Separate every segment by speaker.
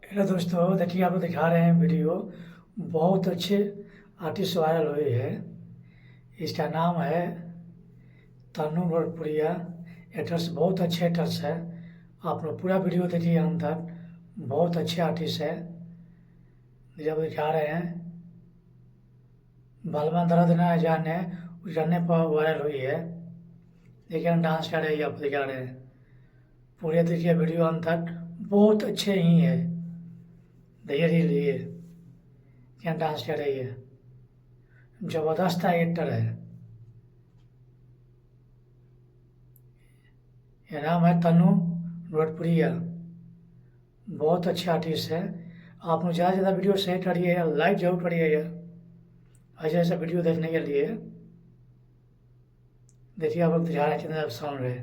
Speaker 1: Hello दोस्तों, देखिए आप लोग दिखा रहे हैं वीडियो। बहुत अच्छे आर्टिस्ट वायरल हुए हैं। इसका नाम है तन्नू भरपुरिया। एक्टर्स बहुत अच्छे एक्टर्स है। आप लोग पूरा वीडियो देखिए अंत तक। बहुत अच्छे आर्टिस्ट है। जब दिखा रहे हैं बालमा दर्द न जाने उस गाने पर वायरल हुई है। देखिए हम डांस कर रहे हैं, आप दिखा रहे हैं। पूरे देखिए वीडियो अंत तक। बहुत अच्छे ही है। धैर्य लिए क्या डांस कर रही है। जबरदस्त एक्टर है। ये नाम है तन्नू भरपुरिया। बहुत अच्छा आर्टिस्ट है। आप मुझे ज़्यादा से ज़्यादा वीडियो शेयर करिएगा, लाइक जरूर करिएगा ऐसे ऐसे वीडियो देखने के लिए। देखिए आप लोग दिखा रहे हैं कितना साउंड है।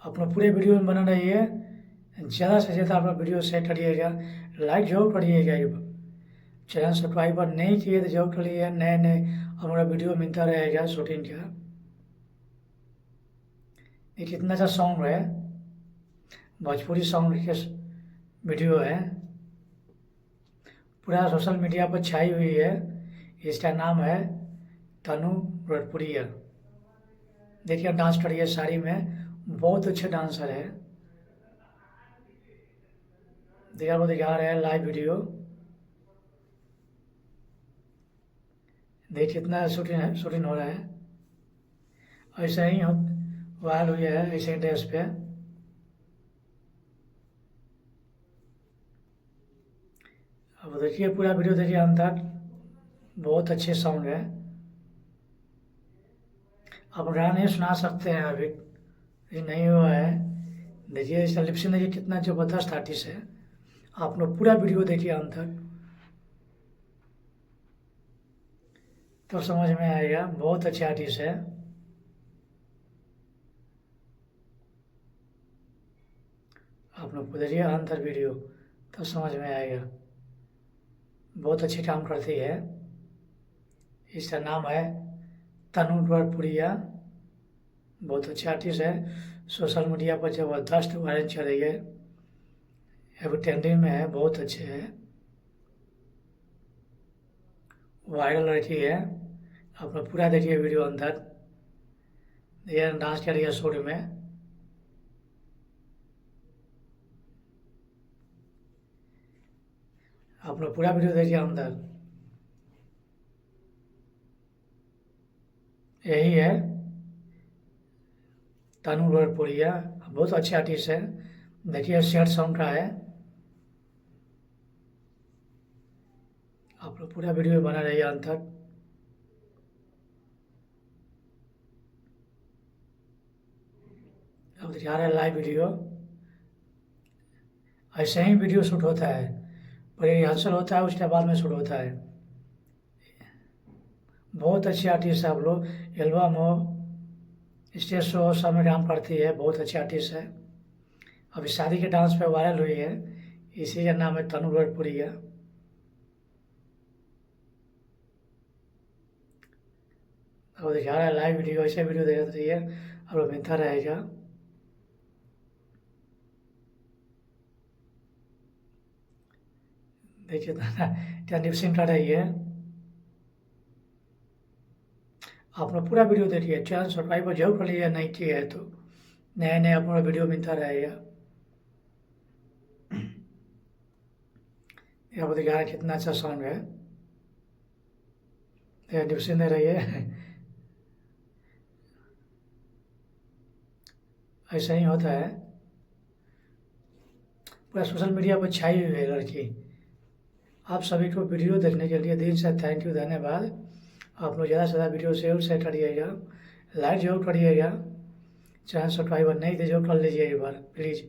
Speaker 1: अपना पूरे वीडियो में बना रहिए। ज़्यादा से ज़्यादा आप लोग वीडियो शेयर करिएगा, लाइक जरूर करिएगा। चैनल सब्सक्राइब नहीं किए तो जरूर करिए। नए नए हमारा वीडियो मिलता रहेगा शूटिंग का। ये कितना अच्छा सॉन्ग है। भोजपुरी सॉन्ग के वीडियो है। पूरा सोशल मीडिया पर छाई हुई है। इसका नाम है तन्नू भरपुरिया। देखिए डांस करिए साड़ी में। बहुत अच्छे डांसर है। देखिए वो दिखा रहे हैं लाइव वीडियो। देखिए कितना शूटिंग हो रहा है। ऐसा ही वायरल हुई है ऐसे ड्रेस पे। अब देखिए पूरा वीडियो देखिए अंत तक। बहुत अच्छे सॉन्ग है। आप गाने सुना सकते हैं अभी, ये नहीं हुआ है। देखिए इसका लिपसिंग देखिए कितना ज़बरदस्त आर्टिस्ट है। आप लोग पूरा वीडियो देखिए अंत तक तो समझ में आएगा। बहुत अच्छे आर्टिस्ट है। आप लोग देखिए अंत तक वीडियो तो समझ में आएगा। बहुत अच्छे काम करती है। इसका नाम है तन्नू भरपुरिया। बहुत अच्छे आर्टिस्ट है। सोशल मीडिया पर ज़बरदस्त वायरल चल रही है। अभी ट्रेंडिंग में है। बहुत अच्छे है। वायरल लड़की है। आप लोग पूरा देखिए वीडियो अंदर। ये डांस कर रही है शूट में। आप लोग पूरा वीडियो देखिए अंदर। यही है तन्नू भरपुरिया। बहुत अच्छे आर्टिस्ट है। देखिए शेयर सॉन्ग का है। आप लोग पूरा वीडियो बना रहिए अंत तक। अब दिखा रहे हैं लाइव वीडियो। ऐसे ही वीडियो शूट होता है। पहले रिहर्सल होता है, उसके बाद में शूट होता है। बहुत अच्छे आर्टिस्ट है। आप लोग एल्बम हो, स्टेज शो सब में काम करती है। बहुत अच्छे आर्टिस्ट है। अभी शादी के डांस पे वायरल हुई है। इसी का नाम है तन्नू भरपुरिया। अब दिखा रहा है लाइव वीडियो। ऐसे वीडियो देखते रहिए, अब लोग मिलता रहेगा। देखिए क्या लिपसिंग कर रही है। आप लोग पूरा वीडियो देखिए। चैनल सब्सक्राइब जरूर कर लीजिए नहीं किया है तो। नए नए अपना वीडियो मिलता रहेगा। यहाँ पर दिखा रहा है कितना अच्छा सॉन्ग है। लिपसिंग दे रही है। ऐसा ही होता है। पूरा सोशल मीडिया पर छाई हुई है लड़की। आप सभी को वीडियो देखने के लिए दिल से थैंक यू, धन्यवाद। आप लोग ज़्यादा से ज़्यादा वीडियो शेयर करिएगा, लाइक जरूर करिएगा। चैनल सब्सक्राइबर नहीं थे जरूर कर लीजिए एक बार प्लीज़।